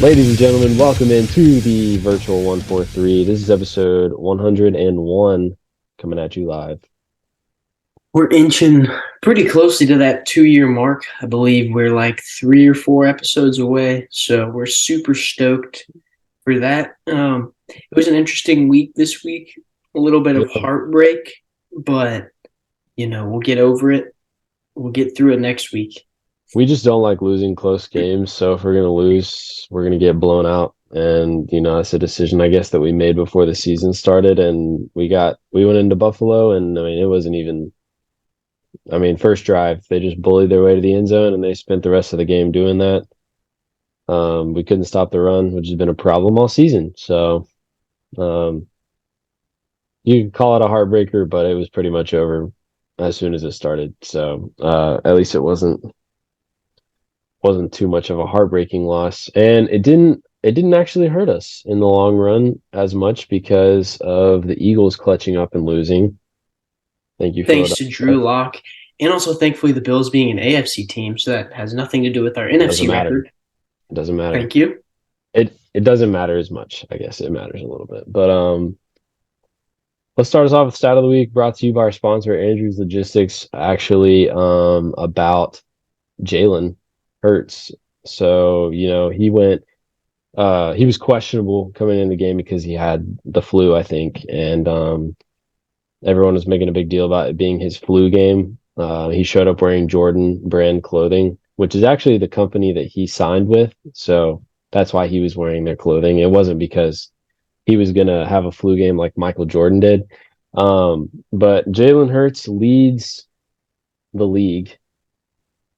Ladies and gentlemen, welcome into the virtual 143. This is episode 101 coming at you live. We're inching pretty closely to that 2-year mark. I believe we're like 3 or 4 episodes away. So we're super stoked for that. It was an interesting week this week, a little bit of Yeah. heartbreak, but we'll get over it. We'll get through it next week. We just don't like losing close games, so if we're going to lose, we're going to get blown out. And, that's a decision, I guess, that we made before the season started. And we went into Buffalo, and it wasn't even, first drive, they just bullied their way to the end zone, and they spent the rest of the game doing that. We couldn't stop the run, which has been a problem all season. So, you can call it a heartbreaker, but it was pretty much over as soon as it started. So at least it wasn't too much of a heartbreaking loss, and it didn't actually hurt us in the long run as much because of the Eagles clutching up and losing. Thank you, Thanks to Philadelphia. Drew Lock, and also thankfully the Bills being an AFC team, so that has nothing to do with our It doesn't NFC matter. record. It doesn't matter. Thank you. It doesn't matter as much. I guess it matters a little bit, but let's start us off with stat of the week, brought to you by our sponsor, Andrews Logistics. Actually, about Jalen Hurts. So, he went, he was questionable coming in the game because he had the flu, I think. And everyone was making a big deal about it being his flu game. He showed up wearing Jordan brand clothing, which is actually the company that he signed with. So that's why he was wearing their clothing. It wasn't because he was going to have a flu game like Michael Jordan did. But Jalen Hurts leads the league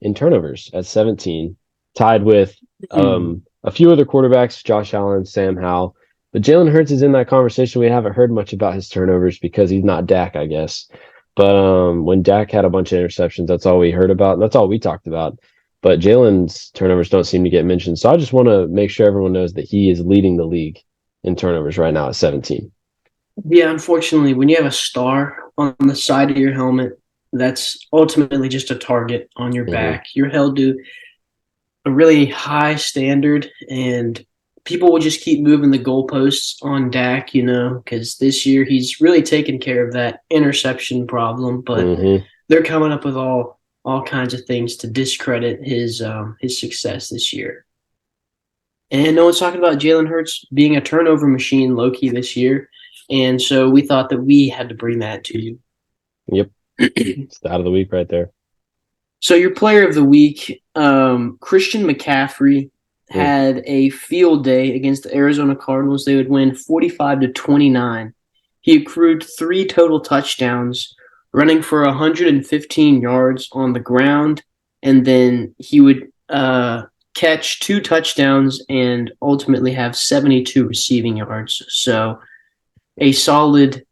in turnovers at 17, tied with a few other quarterbacks, Josh Allen, Sam Howell. But Jalen Hurts is in that conversation. We haven't heard much about his turnovers because he's not Dak, I guess. But when Dak had a bunch of interceptions, that's all we heard about. That's all we talked about. But Jalen's turnovers don't seem to get mentioned. So I just want to make sure everyone knows that he is leading the league in turnovers right now at 17. Yeah, unfortunately, when you have a star on the side of your helmet, that's ultimately just a target on your back. You're held to a really high standard, and people will just keep moving the goalposts on Dak, because this year he's really taken care of that interception problem. But they're coming up with all kinds of things to discredit his success this year. And no one's talking about Jalen Hurts being a turnover machine low-key this year. And so we thought that we had to bring that to you. Yep. It's the out of the week right there. So your player of the week, Christian McCaffrey, had a field day against the Arizona Cardinals. They would win 45-29. He accrued 3 total touchdowns, running for 115 yards on the ground, and then he would catch 2 touchdowns and ultimately have 72 receiving yards. So a solid,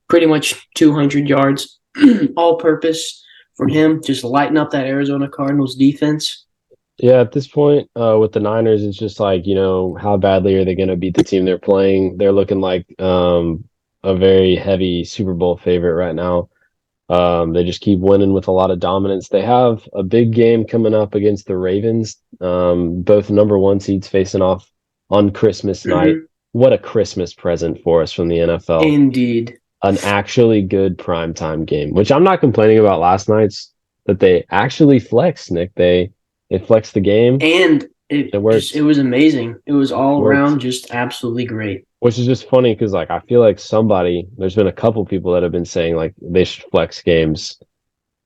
pretty much 200 yards all-purpose for him, just lighting up that Arizona Cardinals defense. Yeah, at this point, with the Niners, it's just like, how badly are they going to beat the team they're playing? They're looking like a very heavy Super Bowl favorite right now. They just keep winning with a lot of dominance. They have a big game coming up against the Ravens, both number 1 seeds facing off on Christmas night. What a Christmas present for us from the NFL. Indeed. An actually good primetime game, which I'm not complaining about last night's, that they actually flexed, Nick. They flexed the game. And it was amazing. It was all around just absolutely great. Which is just funny because, I feel like there's been a couple people that have been saying, they should flex games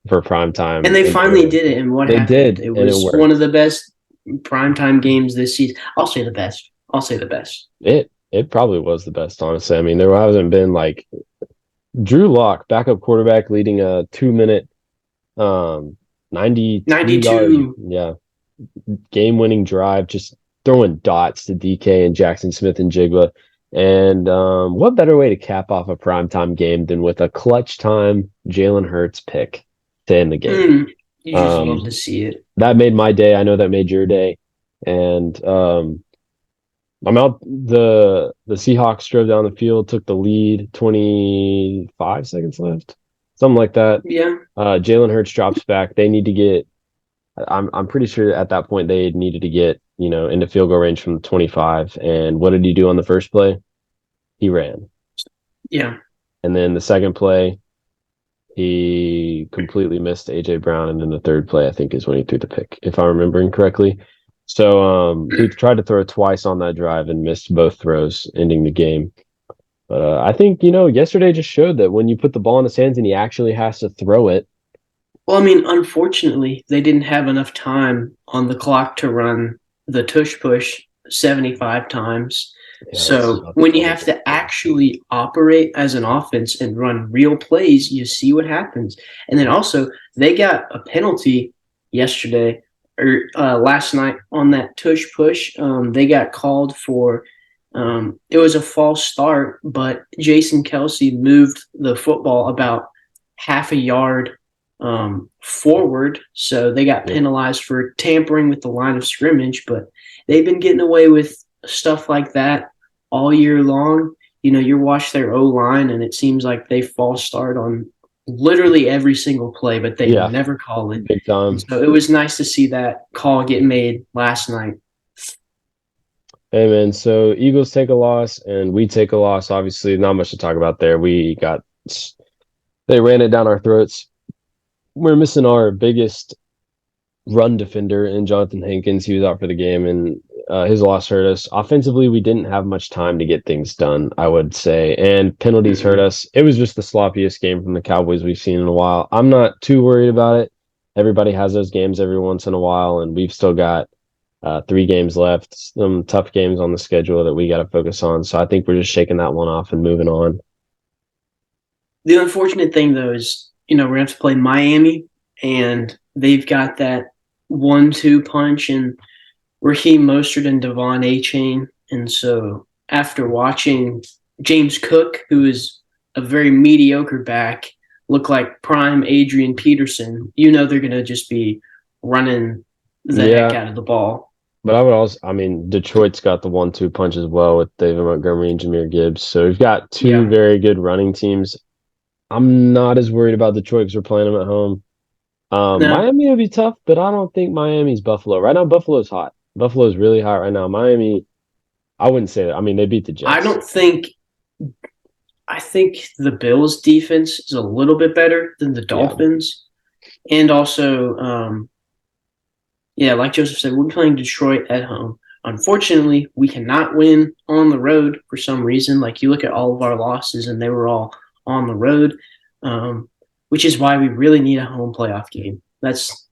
for primetime. And they finally did it, and what happened? They did. It was one of the best primetime games this season. I'll say the best. It probably was the best, honestly. There hasn't been, Drew Lock, backup quarterback, leading a 2-minute 92 game-winning drive, just throwing dots to DK and Jackson Smith and Jigba. And what better way to cap off a primetime game than with a clutch time Jalen Hurts pick to end the game? You just love to see it. That made my day. I know that made your day. And I'm out. The Seahawks drove down the field, took the lead, 25 seconds left, something like that. Yeah. Jalen Hurts drops back. They need to get I'm pretty sure at that point they needed to get, into field goal range from the 25. And what did he do on the first play? He ran. Yeah. And then the second play, he completely missed AJ Brown, and then the third play I think is when he threw the pick, if I'm remembering correctly. So he tried to throw it twice on that drive and missed both throws, ending the game. But I think yesterday just showed that when you put the ball in his hands and he actually has to throw it. Well, I mean, unfortunately, they didn't have enough time on the clock to run the tush push 75 times. Yeah, So when you have to actually operate as an offense and run real plays, you see what happens. And then also, they got a penalty yesterday or last night on that tush push. They got called for. It was a false start, but Jason Kelce moved the football about half a yard forward, so they got penalized for tampering with the line of scrimmage. But they've been getting away with stuff like that all year long. You watch their O line, and it seems like they false start on literally every single play, but they never call it. Big time. So it was nice to see that call get made last night. Hey man, so Eagles take a loss and we take a loss. Obviously, not much to talk about there. They ran it down our throats. We're missing our biggest run defender in Jonathan Hankins. He was out for the game, and his loss hurt us. Offensively, we didn't have much time to get things done, I would say, and penalties hurt us. It was just the sloppiest game from the Cowboys we've seen in a while. I'm not too worried about it. Everybody has those games every once in a while, and we've still got 3 games left, some tough games on the schedule that we got to focus on. So I think we're just shaking that one off and moving on. The unfortunate thing, though, is we're going to have to play Miami, and they've got that 1-2 punch and Raheem Mostert and Devon Achane. And so after watching James Cook, who is a very mediocre back, look like prime Adrian Peterson, they're going to just be running the heck out of the ball. But Detroit's got the 1-2 punch as well with David Montgomery and Jahmyr Gibbs. So we've got 2 very good running teams. I'm not as worried about Detroit because we're playing them at home. No. Miami will be tough, but I don't think Miami's Buffalo. Right now, Buffalo's hot. Buffalo's really hot right now. Miami, I wouldn't say that. I mean, they beat the Jets. I think the Bills' defense is a little bit better than the Dolphins. Yeah. And also, like Joseph said, we're playing Detroit at home. Unfortunately, we cannot win on the road for some reason. Like, you look at all of our losses, and they were all on the road, which is why we really need a home playoff game. That's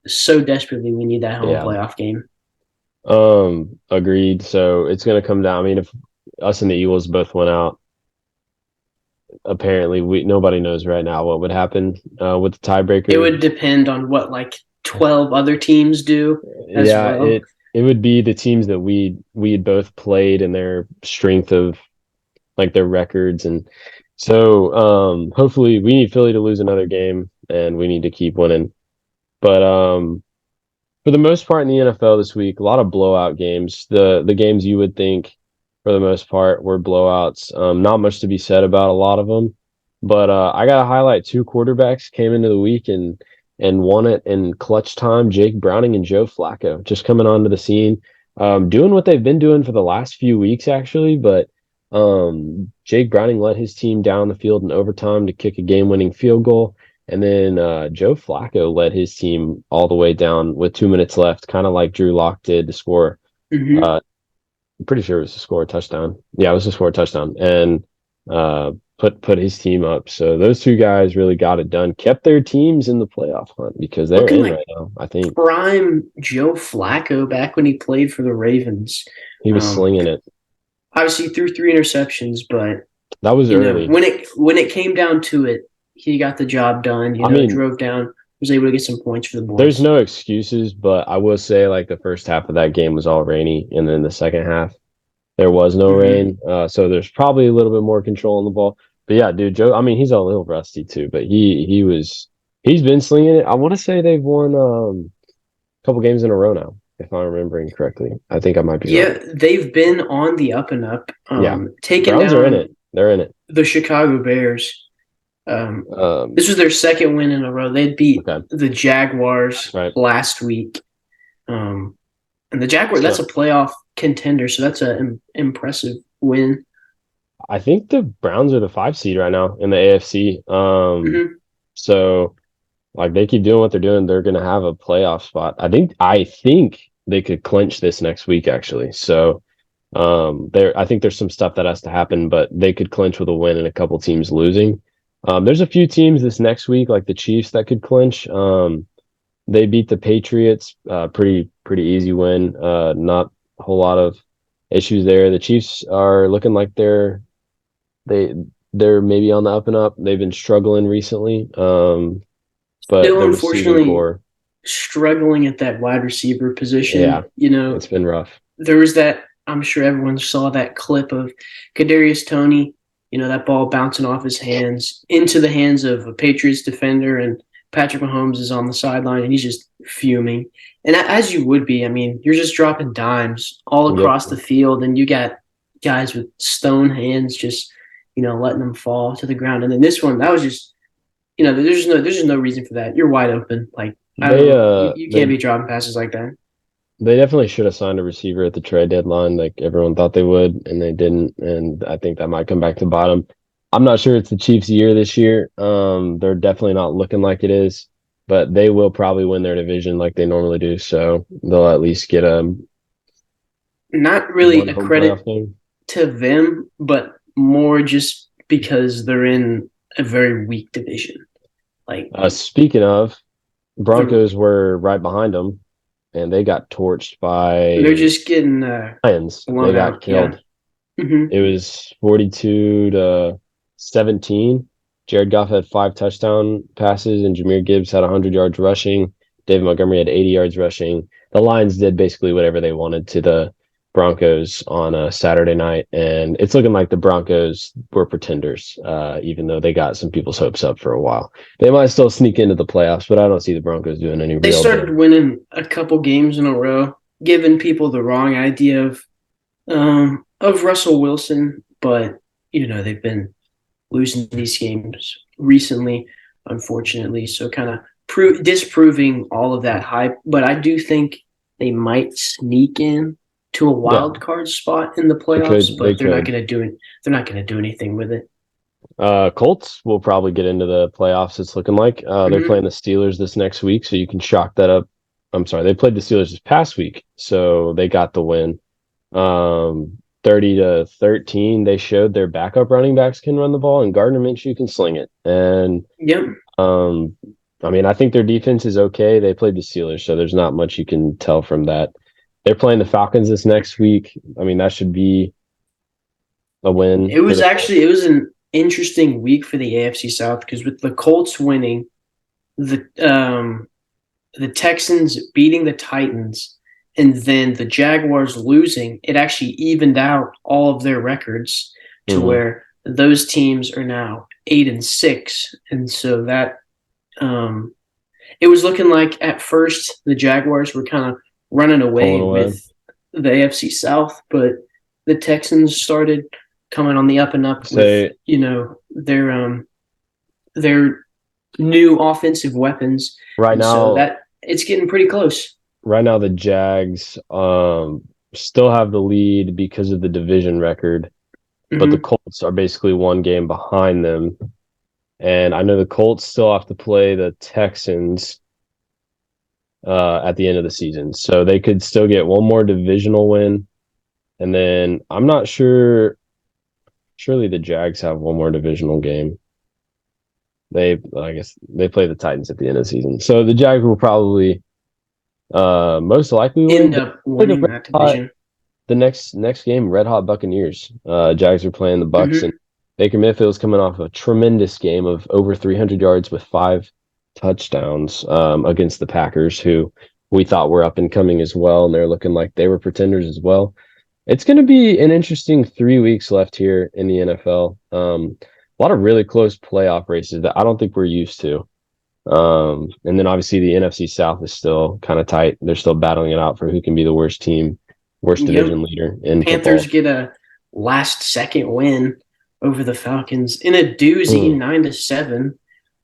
so desperately we need that home playoff game. Agreed. So it's going to come down. I mean, if us and the Eagles both went out, apparently nobody knows right now what would happen with the tiebreaker. It would depend on what 12 other teams do as well. It would be the teams that we had both played and their strength of their records. And so hopefully we need Philly to lose another game and we need to keep winning. But for the most part in the NFL this week, a lot of blowout games. The games you would think for the most part were blowouts. Not much to be said about a lot of them. But I got to highlight 2 quarterbacks came into the week and won it in clutch time. Jake Browning and Joe Flacco just coming onto the scene, doing what they've been doing for the last few weeks, actually. But Jake Browning led his team down the field in overtime to kick a game-winning field goal. And then Joe Flacco led his team all the way down with 2 minutes left, kind of like Drew Lock did to score. Mm-hmm. I'm pretty sure it was to score a touchdown. Yeah, it was to score a touchdown. And put his team up. So those 2 guys really got it done. Kept their teams in the playoff hunt because they're in right now, I think. Prime Joe Flacco back when he played for the Ravens. He was slinging it. Obviously, he threw 3 interceptions, but that was early. When it came down to it, he got the job done. Drove down, was able to get some points for the boys. There's no excuses, but I will say the first half of that game was all rainy, and then the second half there was no rain. So there's probably a little bit more control on the ball. But yeah, dude, Joe, he's a little rusty too, but he's been slinging it. I want to say they've won a couple games in a row now, if I'm remembering correctly. I think I might be right. They've been on the up and up. Browns taking down are in it. They're in it. The Chicago Bears. This was their second win in a row. They beat Okay. the Jaguars Right. last week. And the Jaguars, that's a playoff contender, so that's an impressive win. I think the Browns are the 5 seed right now in the AFC. So like they keep doing what they're doing, they're going to have a playoff spot. I think they could clinch this next week actually. So I think there's some stuff that has to happen, but they could clinch with a win and a couple teams losing. There's a few teams this next week, like the Chiefs, that could clinch. They beat the Patriots, pretty easy win. Not a whole lot of issues there. The Chiefs are looking like they're maybe on the up and up. They've been struggling recently, but Still, the receiving unfortunately, core, struggling at that wide receiver position. yeah, it's been rough. There was that. I'm sure everyone saw that clip of Kadarius Toney. That ball bouncing off his hands into the hands of a Patriots defender, and Patrick Mahomes is on the sideline, and he's just fuming. And as you would be, I mean, you're just dropping dimes all across the field, and you got guys with stone hands just, letting them fall to the ground. And then this one, that was just, there's just no reason for that. You're wide open. Like, you can't be dropping passes like that. They definitely should have signed a receiver at the trade deadline, like everyone thought they would, and they didn't. And I think that might come back to bottom. I'm not sure it's the Chiefs' year this year. They're definitely not looking like it is, but they will probably win their division like they normally do. So they'll at least get not really a credit to them, but more just because they're in a very weak division. Like speaking of, Broncos were right behind them, and they got torched by. They're just getting Lions. They got killed. Yeah. Mm-hmm. It was 42-17. Jared Goff had 5 touchdown passes, and Jahmyr Gibbs had 100 yards rushing. David Montgomery had 80 yards rushing. The Lions did basically whatever they wanted to the Broncos on a Saturday night, and it's looking like the Broncos were pretenders, even though they got some people's hopes up for a while. They might still sneak into the playoffs, but I don't see the Broncos doing any. They started winning a couple games in a row, giving people the wrong idea of Russell Wilson, but they've been losing these games recently, unfortunately. So kind of disproving all of that hype. But I do think they might sneak in to a wild card spot in the playoffs, but they're not going to do it. They're not going to do anything with it. Colts will probably get into the playoffs. It's looking like they're playing the Steelers this next week, so you can chalk that up. I'm sorry, they played the Steelers this past week, so they got the win. 30-13. They showed their backup running backs can run the ball, and Gardner Minshew can sling it. And I mean, I think their defense is okay. They played the Steelers, so there's not much you can tell from that. They're playing the Falcons this next week. I mean, that should be a win. It was an interesting week for the AFC South because with the Colts winning, the Texans beating the Titans, and then the Jaguars losing, it actually evened out all of their records to where those teams are now 8-6, and so that it was looking like at first the Jaguars were kind of running away with the AFC South, but the Texans started coming on the up and up with their new offensive weapons. Right now, so that it's getting pretty close. Right now, the Jags still have the lead because of the division record, but the Colts are basically one game behind them. And I know the Colts still have to play the Texans at the end of the season. So they could still get one more divisional win. And then I'm not sure. Surely the Jags have one more divisional game. I guess they play the Titans at the end of the season. So the Jags will probably most likely end up winning that division. The next game, Red Hot Buccaneers. Jags are playing the Bucs, and Baker Mayfield's coming off a tremendous game of over 300 yards with 5 touchdowns against the Packers, who we thought were up and coming as well, and they're looking like they were pretenders as well. It's going to be an interesting 3 weeks left here in the NFL. A lot of really close playoff races that I don't think we're used to. And then obviously the NFC South is still kind of tight. They're still battling it out for who can be the worst division leader in Panthers football. get a last-second win over the Falcons in a doozy, Mm, 9-7.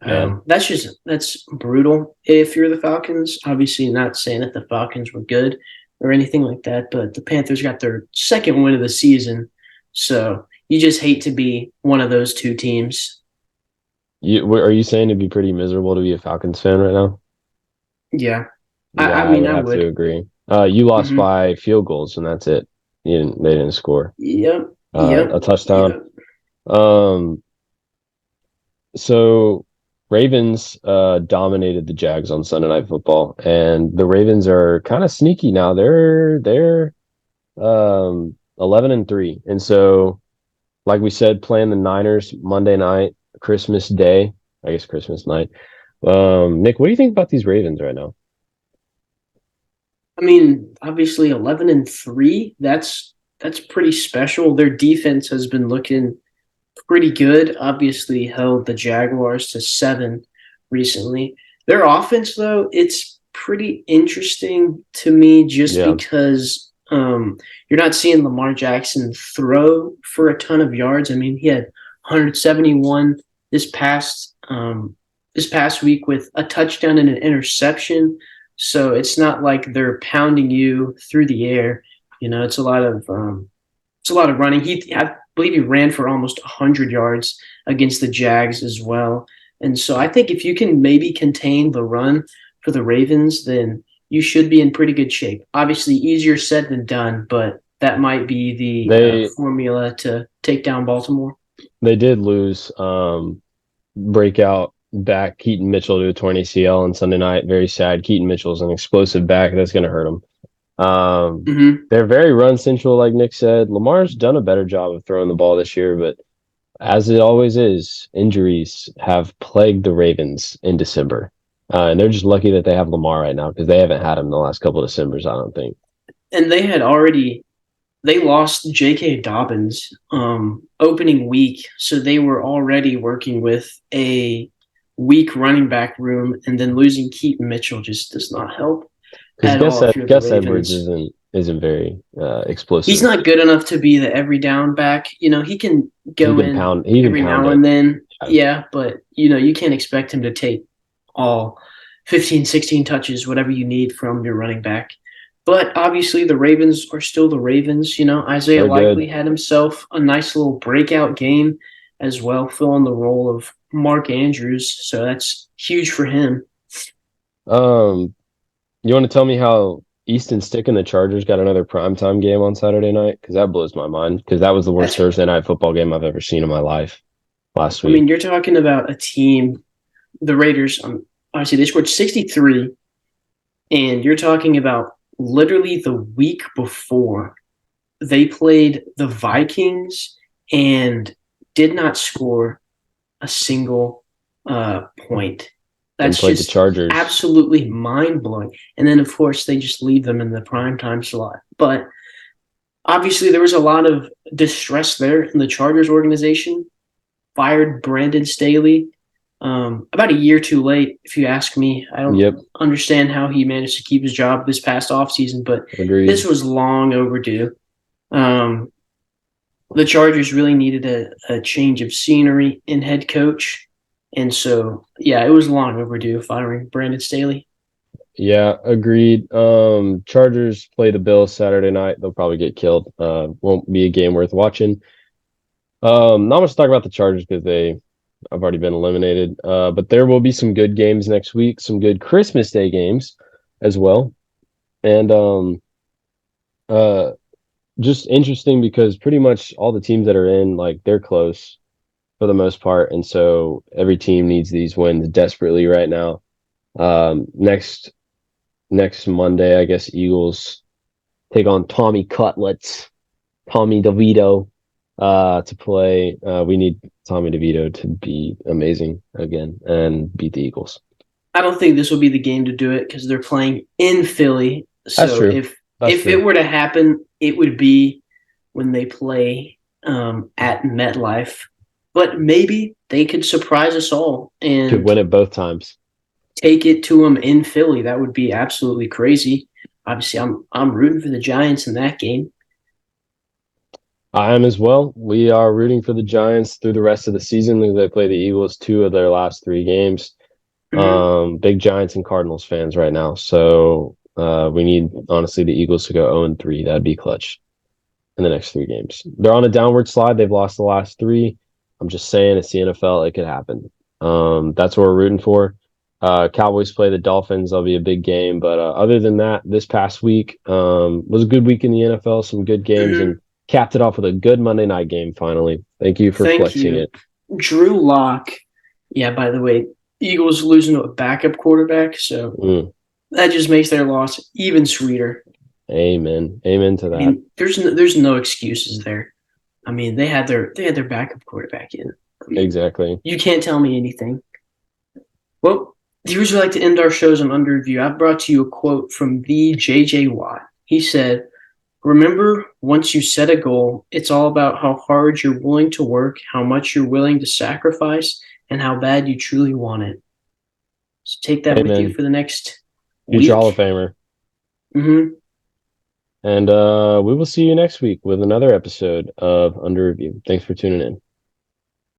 man. That's brutal. If you're the Falcons, obviously not saying that the Falcons were good or anything like that, but the Panthers got their second win of the season, so you just hate to be one of those two teams. Are you saying it'd be pretty miserable to be a Falcons fan right now? Yeah, I Yeah, I mean, would I have to would. agree. You lost Hmm. by field goals, and that's it. They didn't score Yep, yep, a touchdown. yep. Um, so Ravens dominated the Jags on Sunday Night Football, and the Ravens are kind of sneaky now. They're 11-3, and so like we said, playing the Niners Monday night, Christmas Day, I guess Christmas night. Nick, what do you think about these Ravens right now? I mean, obviously 11-3. That's pretty special. Their defense has been looking pretty good. Obviously, held the Jaguars to 7 recently. Their offense, though, it's pretty interesting to me just Yeah, because you're not seeing Lamar Jackson throw for a ton of yards. I mean, he had 171 this past week with a touchdown and an interception. So it's not like they're pounding you through the air. It's a lot of running. I believe he ran for almost 100 yards against the Jags as well. And so I think if you can maybe contain the run for the Ravens, then you should be in pretty good shape. Obviously, easier said than done, but that might be the they formula to take down Baltimore. they did lose breakout back Keaton Mitchell to a torn ACL on Sunday night. Very sad. Keaton Mitchell's an explosive back that's going to hurt him. Mm-hmm. They're very run central, like Nick said. Lamar's done a better job of throwing the ball this year, but as it always is, injuries have plagued the Ravens in December. And they're just lucky that they have Lamar right now because they haven't had him the last couple of Decembers, I don't think. And they lost J.K. Dobbins opening week, so they were already working with a weak running back room, and then losing Keaton Mitchell just does not help Because at all if you're the Gus Edwards Ravens. isn't very He's explosive. not good enough to be the every down back. He can go in He can every pound now it. and then. Yeah. Yeah, but you can't expect him to take all 15, 16 touches, whatever you need from your running back. But obviously, the Ravens are still the Ravens. Isaiah They're Likely good. had himself a nice little breakout game as well, filling the role of Mark Andrews. So that's huge for him. Um, you want to tell me how Easton Stick and the Chargers got another primetime game on Saturday night? Because that blows my mind. Because that was the worst That's, Thursday night football game I've ever seen in my life last I week. mean, you're talking about a team, the Raiders. Obviously, they scored 63, and you're talking about literally the week before they played the Vikings and did not score a single point. And That's played the just Chargers. absolutely mind blowing. And then, of course, they just leave them in the prime time slot. But obviously, there was a lot of distress there in the Chargers organization. Fired Brandon Staley about a year too late, if you ask me. I don't Yep, understand how he managed to keep his job this past offseason, but agreed. this was long overdue. Um, the Chargers really needed a change of scenery in head coach. And so, yeah, it was long overdue firing Brandon Staley. Yeah, agreed. Chargers play the Bills Saturday night. They'll probably get killed. Won't be a game worth watching. Not much to talk about the Chargers because I've already been eliminated. But there will be some good games next week, some good Christmas Day games as well. And uh just interesting because pretty much all the teams that are in, like they're close for the most part. And so every team needs these wins desperately right now. Next Monday, I guess Eagles take on Tommy Cutlets, Tommy DeVito, to play. We need Tommy DeVito to be amazing again and beat the Eagles. I don't think this will be the game to do it because they're playing in Philly. That's So true. That's if it true. were to happen, it would be when they play at MetLife. But maybe they could surprise us all Could and win it both times. take it to them in Philly. That would be absolutely crazy. Obviously, I'm rooting for the Giants in that game. I am as well. We are rooting for the Giants through the rest of the season as they play the Eagles 2 of their last 3 games. Hmm. Big Giants and Cardinals fans right now. So we need honestly the Eagles to go 0-3. That'd be clutch in the next 3 games. They're on a downward slide. They've lost the last 3. I'm just saying it's the NFL. It could happen. That's what we're rooting for. Cowboys play the Dolphins. That'll be a big game. But other than that, this past week was a good week in the NFL. Some good games Hmm. and capped it off with a good Monday night game. Finally, thank you for Thank flexing you. it. Drew Lock. Yeah, by the way, Eagles losing to a backup quarterback, so Mm, that just makes their loss even sweeter. amen. Amen to I that. mean, there's no excuses there. I mean, they had their backup quarterback in. I mean, Exactly. you can't tell me anything. Well, here's where I like to end our shows on Under Review. I've brought to you a quote from the J.J. Watt. He said, "Remember, once you set a goal, it's all about how hard you're willing to work, how much you're willing to sacrifice, and how bad you truly want it." So take that with you Amen. for the next Future Hall of week. Famer. Mm-hmm. And we will see you next week with another episode of Under Review. Thanks for tuning in.